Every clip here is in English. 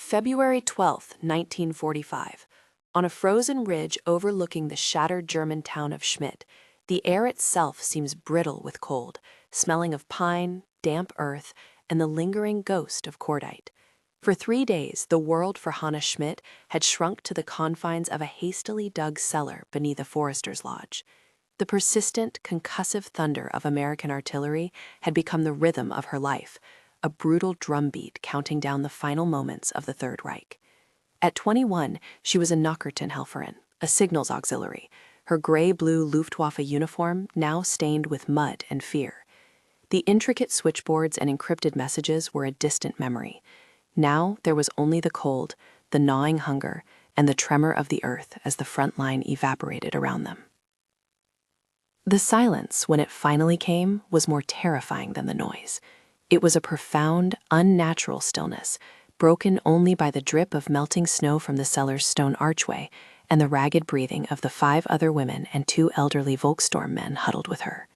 February 12, 1945. On a frozen ridge overlooking the shattered German town of Schmidt, the air itself seems brittle with cold, smelling of pine, damp earth, and the lingering ghost of cordite. For 3 days, the world for Hannah Schmidt had shrunk to the confines of a hastily dug cellar beneath a forester's lodge. The persistent, concussive thunder of American artillery had become the rhythm of her life, a brutal drumbeat counting down the final moments of the Third Reich. At 21, she was a Nachrichtenhelferin, a signals auxiliary, her gray-blue Luftwaffe uniform now stained with mud and fear. The intricate switchboards and encrypted messages were a distant memory. Now there was only the cold, the gnawing hunger, and the tremor of the earth as the front line evaporated around them. The silence, when it finally came, was more terrifying than the noise. It was a profound, unnatural stillness, broken only by the drip of melting snow from the cellar's stone archway and the ragged breathing of the 5 other women and 2 elderly Volkssturm men huddled with her.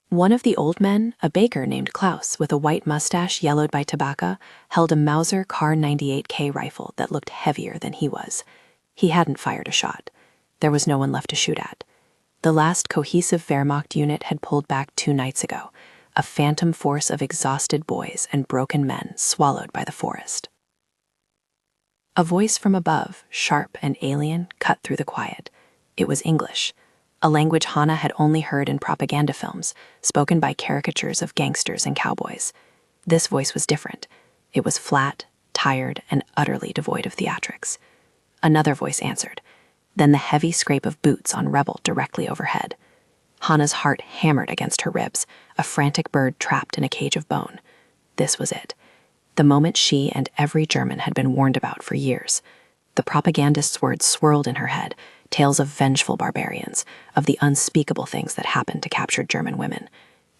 One of the old men, a baker named Klaus with a white mustache yellowed by tobacco, held a Mauser Kar 98K rifle that looked heavier than he was. He hadn't fired a shot. There was no one left to shoot at. The last cohesive Wehrmacht unit had pulled back 2 nights ago, a phantom force of exhausted boys and broken men swallowed by the forest. A voice from above, sharp and alien, cut through the quiet. It was English, a language Hannah had only heard in propaganda films, spoken by caricatures of gangsters and cowboys. This voice was different. It was flat, tired, and utterly devoid of theatrics. Another voice answered, then the heavy scrape of boots on rubble directly overhead. Hannah's heart hammered against her ribs, a frantic bird trapped in a cage of bone. This was it. The moment she and every German had been warned about for years. The propagandist's words swirled in her head, tales of vengeful barbarians, of the unspeakable things that happened to captured German women.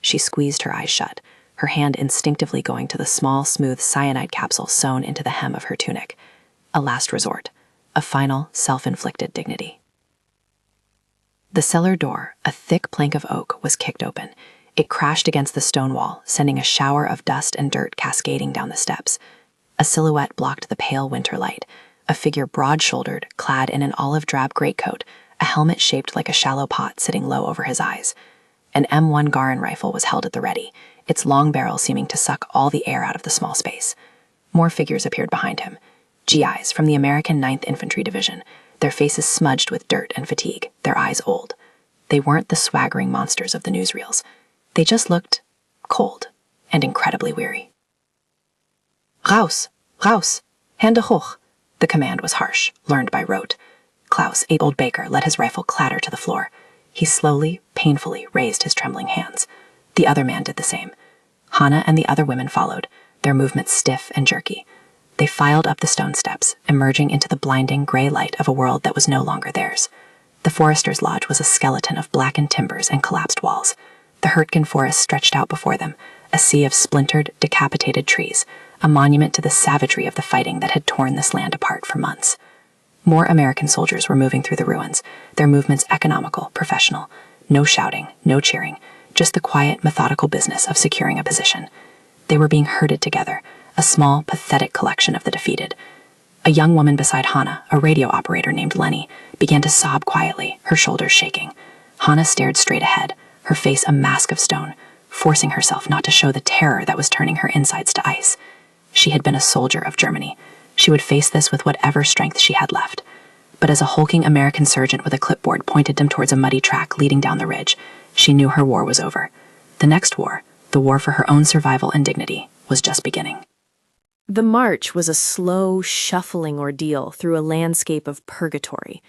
She squeezed her eyes shut, her hand instinctively going to the small, smooth cyanide capsule sewn into the hem of her tunic. A last resort, a final, self-inflicted dignity. The cellar door, a thick plank of oak, was kicked open. It crashed against the stone wall, sending a shower of dust and dirt cascading down the steps. A silhouette blocked the pale winter light, a figure broad-shouldered, clad in an olive-drab greatcoat, a helmet shaped like a shallow pot sitting low over his eyes. An M1 Garand rifle was held at the ready, its long barrel seeming to suck all the air out of the small space. More figures appeared behind him. GIs from the American 9th Infantry Division, their faces smudged with dirt and fatigue, their eyes old. They weren't the swaggering monsters of the newsreels. They just looked cold and incredibly weary. Raus! Raus! Hände hoch! The command was harsh, learned by rote. Klaus, a old baker, let his rifle clatter to the floor. He slowly, painfully raised his trembling hands. The other man did the same. Hannah and the other women followed, their movements stiff and jerky. They filed up the stone steps, emerging into the blinding gray light of a world that was no longer theirs. The forester's lodge was a skeleton of blackened timbers and collapsed walls. The Hurtgen forest stretched out before them, a sea of splintered, decapitated trees, a monument to the savagery of the fighting that had torn this land apart for months. More American soldiers were moving through the ruins, their movements economical, professional. No shouting, no cheering, just the quiet, methodical business of securing a position. They were being herded together, a small, pathetic collection of the defeated. A young woman beside Hannah, a radio operator named Lenny, began to sob quietly, her shoulders shaking. Hannah stared straight ahead, her face a mask of stone, forcing herself not to show the terror that was turning her insides to ice. She had been a soldier of Germany. She would face this with whatever strength she had left. But as a hulking American sergeant with a clipboard pointed them towards a muddy track leading down the ridge, she knew her war was over. The next war, the war for her own survival and dignity, was just beginning. The march was a slow, shuffling ordeal through a landscape of purgatory.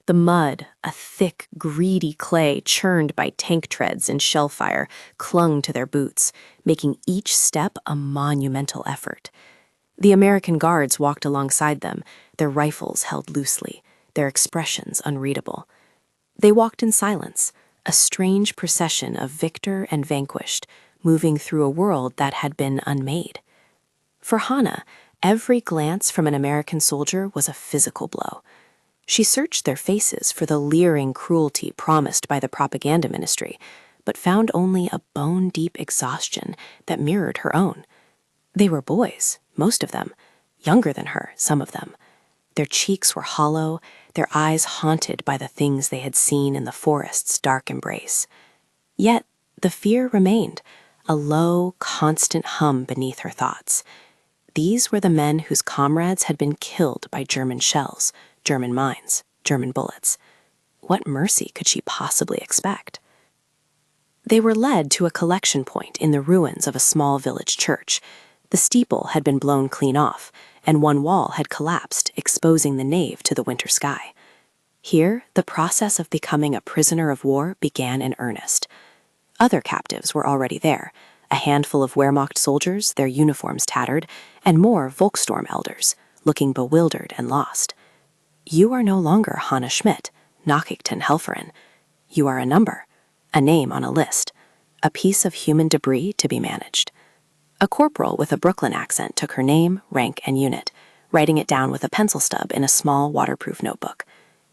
The mud, a thick, greedy clay churned by tank treads and shell fire, clung to their boots, making each step a monumental effort. The American guards walked alongside them, their rifles held loosely, their expressions unreadable. They walked in silence, a strange procession of victor and vanquished, moving through a world that had been unmade. For Hannah, every glance from an American soldier was a physical blow. She searched their faces for the leering cruelty promised by the propaganda ministry, but found only a bone-deep exhaustion that mirrored her own. They were boys, most of them, younger than her, some of them. Their cheeks were hollow, their eyes haunted by the things they had seen in the forest's dark embrace. Yet the fear remained, a low, constant hum beneath her thoughts. These were the men whose comrades had been killed by German shells, German mines, German bullets. What mercy could she possibly expect? They were led to a collection point in the ruins of a small village church. The steeple had been blown clean off, and one wall had collapsed, exposing the nave to the winter sky. Here, the process of becoming a prisoner of war began in earnest. Other captives were already there, a handful of Wehrmacht soldiers, their uniforms tattered, and more Volkssturm elders, looking bewildered and lost. You are no longer Hanna Schmidt, Nachrichten Helferin. You are a number, a name on a list, a piece of human debris to be managed. A corporal with a Brooklyn accent took her name, rank, and unit, writing it down with a pencil stub in a small waterproof notebook.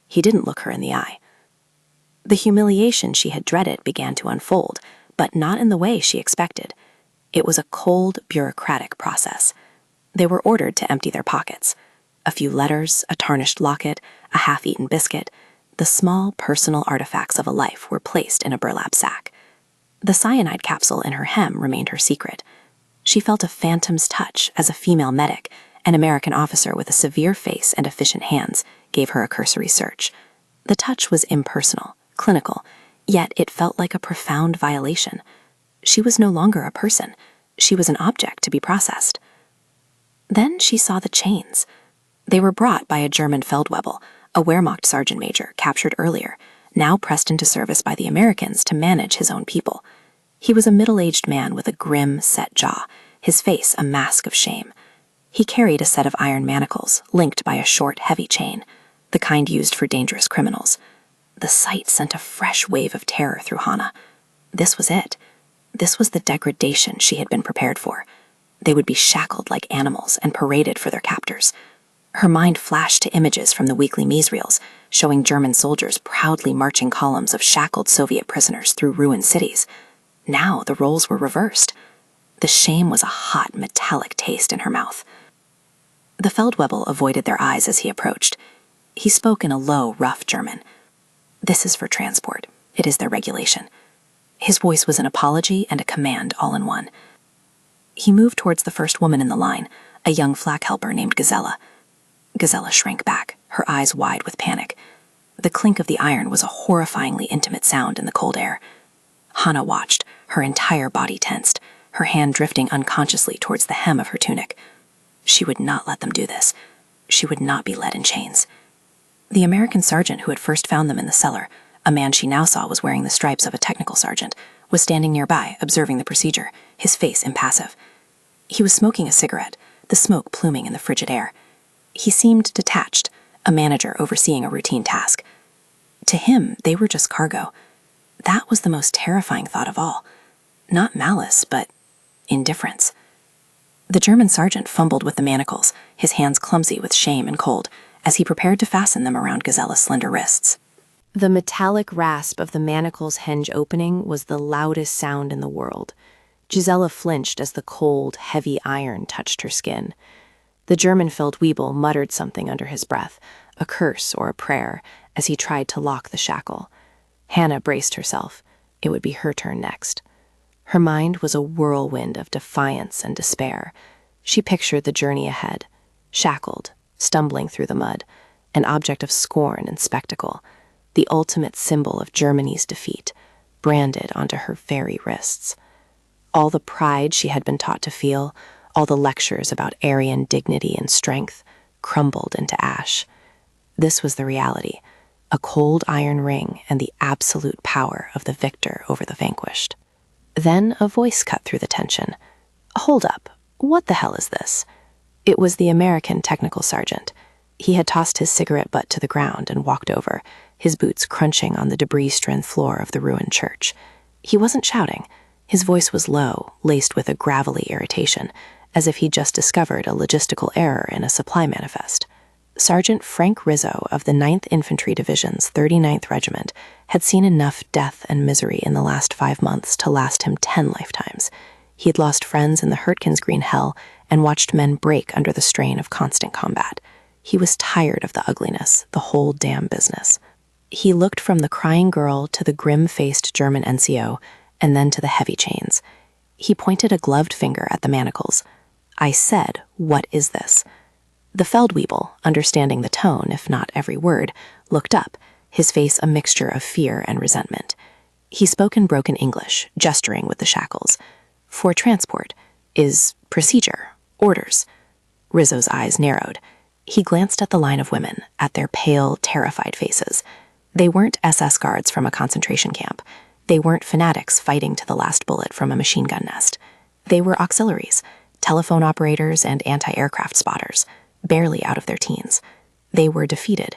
He didn't look her in the eye. The humiliation she had dreaded began to unfold, but not in the way she expected. It was a cold, bureaucratic process. They were ordered to empty their pockets. A few letters, a tarnished locket, a half-eaten biscuit, the small personal artifacts of a life were placed in a burlap sack. The cyanide capsule in her hem remained her secret. She felt a phantom's touch as a female medic, an American officer with a severe face and efficient hands, gave her a cursory search. The touch was impersonal, clinical, yet it felt like a profound violation. She was no longer a person. She was an object to be processed. Then she saw the chains. They were brought by a German Feldwebel, a Wehrmacht sergeant major captured earlier, now pressed into service by the Americans to manage his own people. He was a middle-aged man with a grim, set jaw, his face a mask of shame. He carried a set of iron manacles, linked by a short, heavy chain, the kind used for dangerous criminals. The sight sent a fresh wave of terror through Hanna. This was it. This was the degradation she had been prepared for. They would be shackled like animals and paraded for their captors. Her mind flashed to images from the weekly newsreels, showing German soldiers proudly marching columns of shackled Soviet prisoners through ruined cities. Now the roles were reversed. The shame was a hot, metallic taste in her mouth. The Feldwebel avoided their eyes as he approached. He spoke in a low, rough German. "This is for transport. It is their regulation." His voice was an apology and a command all in one. He moved towards the first woman in the line, a young flak helper named Gazella. Gazella shrank back, her eyes wide with panic. The clink of the iron was a horrifyingly intimate sound in the cold air. Hanna watched, her entire body tensed, her hand drifting unconsciously towards the hem of her tunic. She would not let them do this. She would not be led in chains. The American sergeant who had first found them in the cellar, a man she now saw was wearing the stripes of a technical sergeant, was standing nearby, observing the procedure, his face impassive. He was smoking a cigarette, the smoke pluming in the frigid air. He seemed detached, a manager overseeing a routine task. To him, they were just cargo. That was the most terrifying thought of all. Not malice, but indifference. The German sergeant fumbled with the manacles, his hands clumsy with shame and cold, as he prepared to fasten them around Gazella's slender wrists. The metallic rasp of the manacle's hinge opening was the loudest sound in the world. Gisela flinched as the cold, heavy iron touched her skin. The German Feldwebel muttered something under his breath, a curse or a prayer, as he tried to lock the shackle. Hanna braced herself. It would be her turn next. Her mind was a whirlwind of defiance and despair. She pictured the journey ahead, shackled, stumbling through the mud, an object of scorn and spectacle, the ultimate symbol of Germany's defeat, branded onto her very wrists. All the pride she had been taught to feel, all the lectures about Aryan dignity and strength, crumbled into ash. This was the reality, a cold iron ring and the absolute power of the victor over the vanquished. Then a voice cut through the tension. "Hold up, what the hell is this?" It was the American technical sergeant. He had tossed his cigarette butt to the ground and walked over, his boots crunching on the debris-strewn floor of the ruined church. He wasn't shouting. His voice was low, laced with a gravelly irritation, as if he'd just discovered a logistical error in a supply manifest. Sergeant Frank Rizzo of the 9th Infantry Division's 39th Regiment had seen enough death and misery in the last 5 months to last him 10 lifetimes. He had lost friends in the Hurtgens Green Hell and watched men break under the strain of constant combat. He was tired of the ugliness, the whole damn business. He looked from the crying girl to the grim-faced German NCO, and then to the heavy chains. He pointed a gloved finger at the manacles. I said, "What is this?" The Feldwebel, understanding the tone, if not every word, looked up, his face a mixture of fear and resentment. He spoke in broken English, gesturing with the shackles. "For transport is procedure, orders." Rizzo's eyes narrowed. He glanced at the line of women, at their pale, terrified faces. They weren't SS guards from a concentration camp. They weren't fanatics fighting to the last bullet from a machine gun nest. They were auxiliaries, telephone operators and anti-aircraft spotters, barely out of their teens. They were defeated.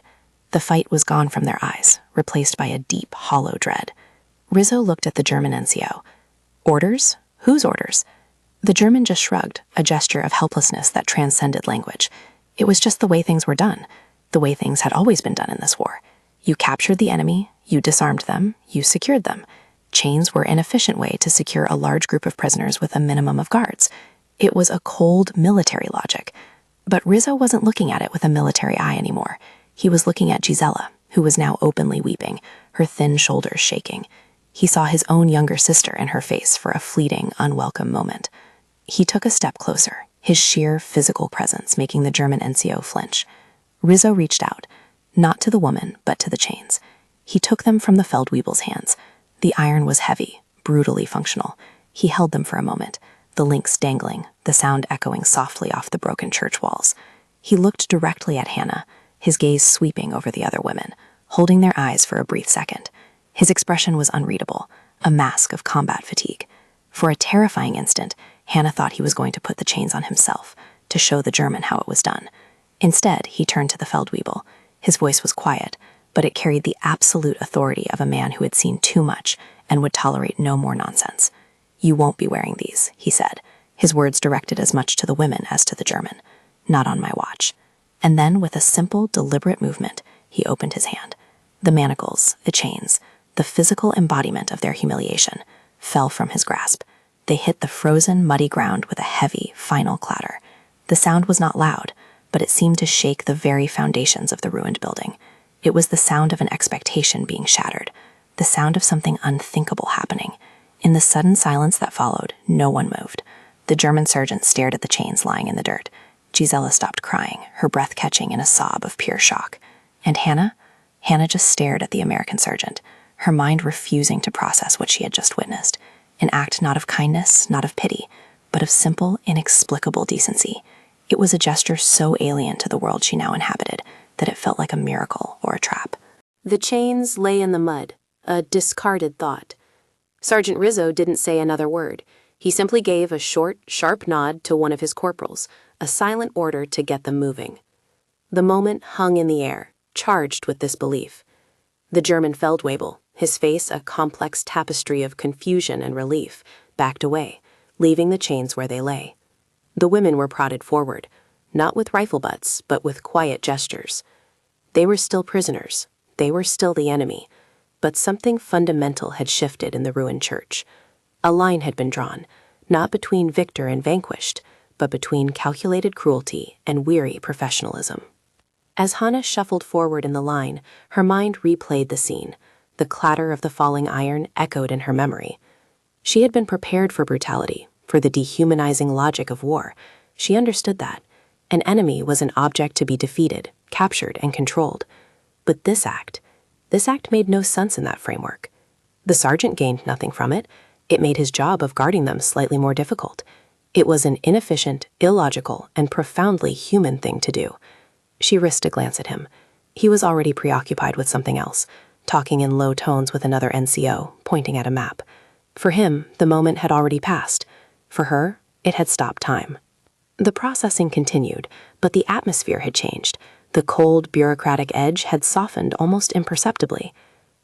The fight was gone from their eyes, replaced by a deep, hollow dread. Rizzo looked at the German NCO. Orders? Whose orders? The German just shrugged, a gesture of helplessness that transcended language. It was just the way things were done, the way things had always been done in this war. You captured the enemy, you disarmed them, you secured them. Chains were an efficient way to secure a large group of prisoners with a minimum of guards. It was a cold military logic. But Rizzo wasn't looking at it with a military eye anymore. He was looking at Gisela, who was now openly weeping, her thin shoulders shaking. He saw his own younger sister in her face for a fleeting, unwelcome moment. He took a step closer, his sheer physical presence making the German NCO flinch. Rizzo reached out, not to the woman, but to the chains. He took them from the Feldwebel's hands. The iron was heavy, brutally functional. He held them for a moment, the links dangling, the sound echoing softly off the broken church walls. He looked directly at Hannah, his gaze sweeping over the other women, holding their eyes for a brief second. His expression was unreadable, a mask of combat fatigue. For a terrifying instant, Hannah thought he was going to put the chains on himself, to show the German how it was done. Instead, he turned to the Feldwebel. His voice was quiet, but it carried the absolute authority of a man who had seen too much and would tolerate no more nonsense. "You won't be wearing these," he said, his words directed as much to the women as to the German. "Not on my watch." And then, with a simple, deliberate movement, he opened his hand. The manacles, the chains, the physical embodiment of their humiliation, fell from his grasp. They hit the frozen, muddy ground with a heavy, final clatter. The sound was not loud, but it seemed to shake the very foundations of the ruined building. It was the sound of an expectation being shattered, the sound of something unthinkable happening. In the sudden silence that followed, no one moved. The German surgeon stared at the chains lying in the dirt. Gisela stopped crying, her breath catching in a sob of pure shock. And Hannah? Hannah just stared at the American surgeon, her mind refusing to process what she had just witnessed. An act not of kindness, not of pity, but of simple, inexplicable decency. It was a gesture so alien to the world she now inhabited that it felt like a miracle or a trap. The chains lay in the mud, a discarded thought. Sergeant Rizzo didn't say another word. He simply gave a short, sharp nod to one of his corporals, a silent order to get them moving. The moment hung in the air, charged with this belief. The German Feldwebel, his face a complex tapestry of confusion and relief, backed away, leaving the chains where they lay. The women were prodded forward, not with rifle butts, but with quiet gestures. They were still prisoners. They were still the enemy. But something fundamental had shifted in the ruined church. A line had been drawn, not between victor and vanquished, but between calculated cruelty and weary professionalism. As Hannah shuffled forward in the line, her mind replayed the scene. The clatter of the falling iron echoed in her memory. She had been prepared for brutality, for the dehumanizing logic of war. She understood that. An enemy was an object to be defeated, captured, and controlled. But this act made no sense in that framework. The sergeant gained nothing from it. It made his job of guarding them slightly more difficult. It was an inefficient, illogical, and profoundly human thing to do. She risked a glance at him. He was already preoccupied with something else, talking in low tones with another NCO, pointing at a map. For him, the moment had already passed. For her, it had stopped time. The processing continued, but the atmosphere had changed. The cold, bureaucratic edge had softened almost imperceptibly.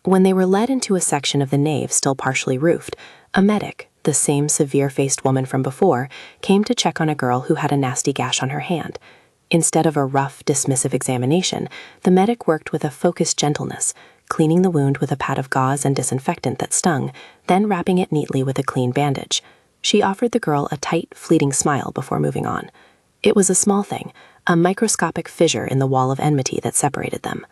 When they were led into a section of the nave still partially roofed, a medic, the same severe-faced woman from before, came to check on a girl who had a nasty gash on her hand. Instead of a rough, dismissive examination, the medic worked with a focused gentleness, cleaning the wound with a pad of gauze and disinfectant that stung, then wrapping it neatly with a clean bandage. She offered the girl a tight, fleeting smile before moving on. It was a small thing, a microscopic fissure in the wall of enmity that separated them.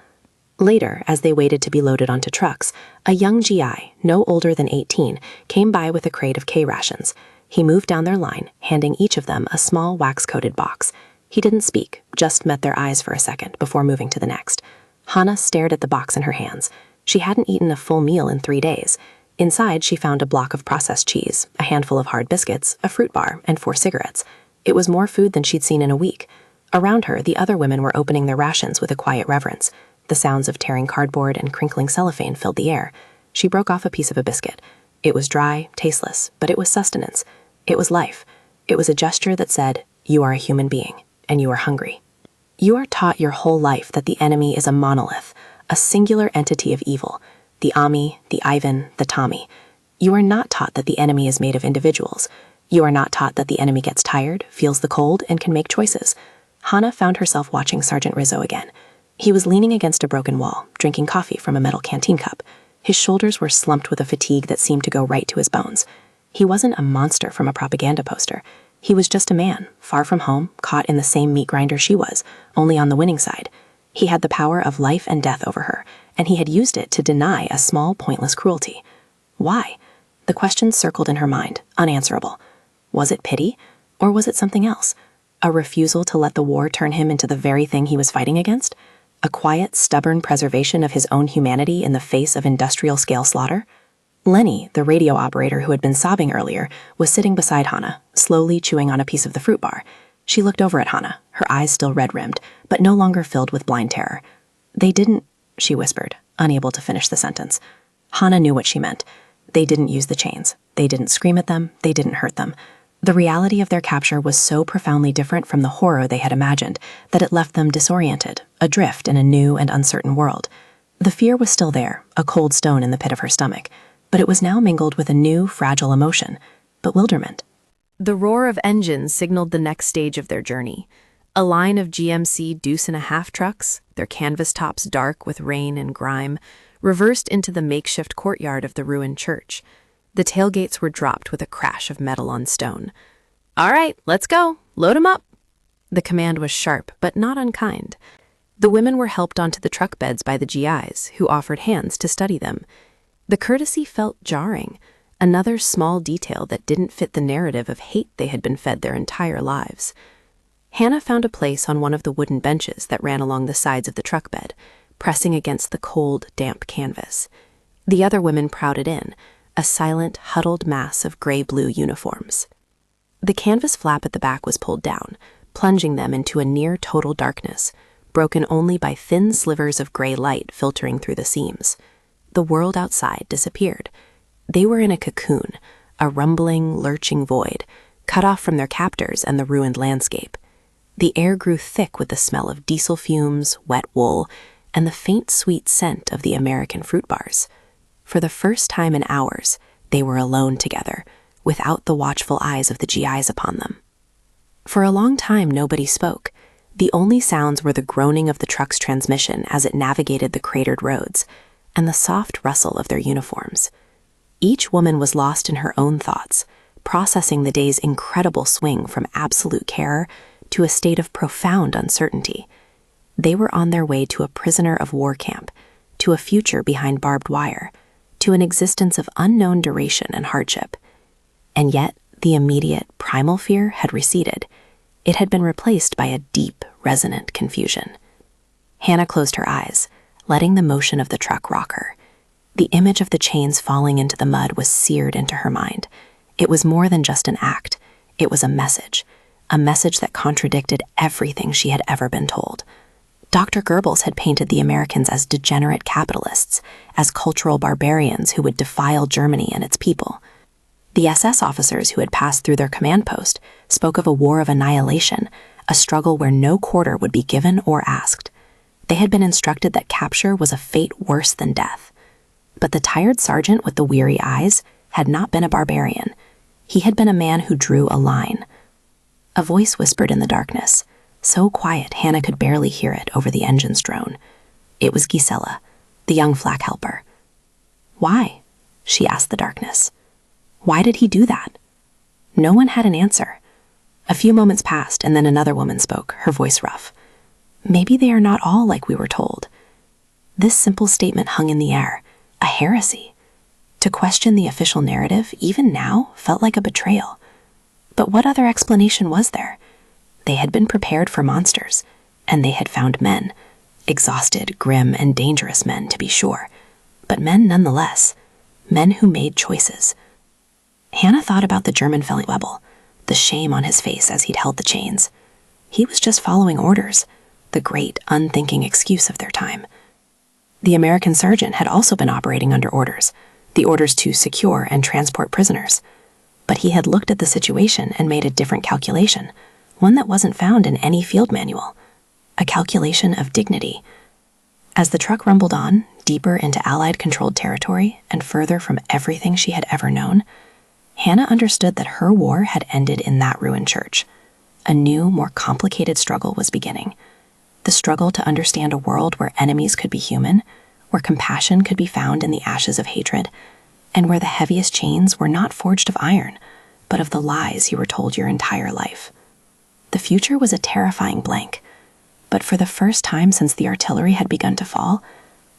Later, as they waited to be loaded onto trucks, a young GI, no older than 18, came by with a crate of K-rations. He moved down their line, handing each of them a small wax-coated box. He didn't speak, just met their eyes for a second before moving to the next. Hannah stared at the box in her hands. She hadn't eaten a full meal in 3 days. Inside, she found a block of processed cheese, a handful of hard biscuits, a fruit bar, and 4 cigarettes. It was more food than she'd seen in a week. Around her, the other women were opening their rations with a quiet reverence. The sounds of tearing cardboard and crinkling cellophane filled the air. She broke off a piece of a biscuit. It was dry, tasteless, but it was sustenance. It was life. It was a gesture that said, "You are a human being, and you are hungry." You are taught your whole life that the enemy is a monolith, a singular entity of evil, the Ami, the Ivan, the Tommy. You are not taught that the enemy is made of individuals. You are not taught that the enemy gets tired, feels the cold, and can make choices. Hannah found herself watching Sergeant Rizzo again. He was leaning against a broken wall, drinking coffee from a metal canteen cup. His shoulders were slumped with a fatigue that seemed to go right to his bones. He wasn't a monster from a propaganda poster. He was just a man, far from home, caught in the same meat grinder she was, only on the winning side. He had the power of life and death over her, and he had used it to deny a small, pointless cruelty. Why? The question circled in her mind, unanswerable. Was it pity, or was it something else? A refusal to let the war turn him into the very thing he was fighting against? A quiet, stubborn preservation of his own humanity in the face of industrial-scale slaughter? Lenny, the radio operator who had been sobbing earlier, was sitting beside Hannah, slowly chewing on a piece of the fruit bar. She looked over at Hannah, her eyes still red-rimmed, but no longer filled with blind terror. "They didn't," she whispered, unable to finish the sentence. Hannah knew what she meant. They didn't use the chains. They didn't scream at them. They didn't hurt them. The reality of their capture was so profoundly different from the horror they had imagined that it left them disoriented, adrift in a new and uncertain world. The fear was still there, a cold stone in the pit of her stomach, but it was now mingled with a new, fragile emotion, bewilderment. The roar of engines signaled the next stage of their journey. A line of GMC deuce-and-a-half trucks, their canvas tops dark with rain and grime, reversed into the makeshift courtyard of the ruined church. The tailgates were dropped with a crash of metal on stone. "All right, let's go. Load 'em up." The command was sharp, but not unkind. The women were helped onto the truck beds by the GIs, who offered hands to study them. The courtesy felt jarring, another small detail that didn't fit the narrative of hate they had been fed their entire lives. Hannah found a place on one of the wooden benches that ran along the sides of the truck bed, pressing against the cold, damp canvas. The other women crowded in, a silent, huddled mass of gray-blue uniforms. The canvas flap at the back was pulled down, plunging them into a near-total darkness, broken only by thin slivers of gray light filtering through the seams. The world outside disappeared. They were in a cocoon, a rumbling, lurching void, cut off from their captors and the ruined landscape. The air grew thick with the smell of diesel fumes, wet wool, and the faint sweet scent of the American fruit bars. For the first time in hours, they were alone together, without the watchful eyes of the GIs upon them. For a long time, nobody spoke. The only sounds were the groaning of the truck's transmission as it navigated the cratered roads, and the soft rustle of their uniforms. Each woman was lost in her own thoughts, processing the day's incredible swing from absolute terror to a state of profound uncertainty. They were on their way to a prisoner of war camp, to a future behind barbed wire, to an existence of unknown duration and hardship. And yet, the immediate, primal fear had receded. It had been replaced by a deep, resonant confusion. Hannah closed her eyes, letting the motion of the truck rock her. The image of the chains falling into the mud was seared into her mind. It was more than just an act. It was a message that contradicted everything she had ever been told. Dr. Goebbels had painted the Americans as degenerate capitalists, as cultural barbarians who would defile Germany and its people. The SS officers who had passed through their command post spoke of a war of annihilation, a struggle where no quarter would be given or asked. They had been instructed that capture was a fate worse than death. But the tired sergeant with the weary eyes had not been a barbarian. He had been a man who drew a line. A voice whispered in the darkness, so quiet Hannah could barely hear it over the engine's drone. It was Gisela, the young flak helper. "Why?" she asked the darkness. "Why did he do that?" No one had an answer. A few moments passed, and then another woman spoke, her voice rough. Maybe they are not all like we were told. This simple statement hung in the air, a heresy. To question the official narrative, even now, felt like a betrayal. But what other explanation was there? They had been prepared for monsters, and they had found men. Exhausted, grim, and dangerous men, to be sure, but men nonetheless. Men who made choices. Hannah thought about the German Feldwebel, the shame on his face as he'd held the chains. He was just following orders, the great, unthinking excuse of their time. The American surgeon had also been operating under orders, the orders to secure and transport prisoners. But he had looked at the situation and made a different calculation, one that wasn't found in any field manual. A calculation of dignity. As the truck rumbled on, deeper into Allied-controlled territory and further from everything she had ever known, Hannah understood that her war had ended in that ruined church. A new, more complicated struggle was beginning. The struggle to understand a world where enemies could be human, where compassion could be found in the ashes of hatred, and where the heaviest chains were not forged of iron, but of the lies you were told your entire life. The future was a terrifying blank, but for the first time since the artillery had begun to fall,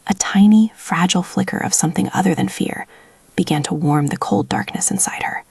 a tiny, fragile flicker of something other than fear began to warm the cold darkness inside her.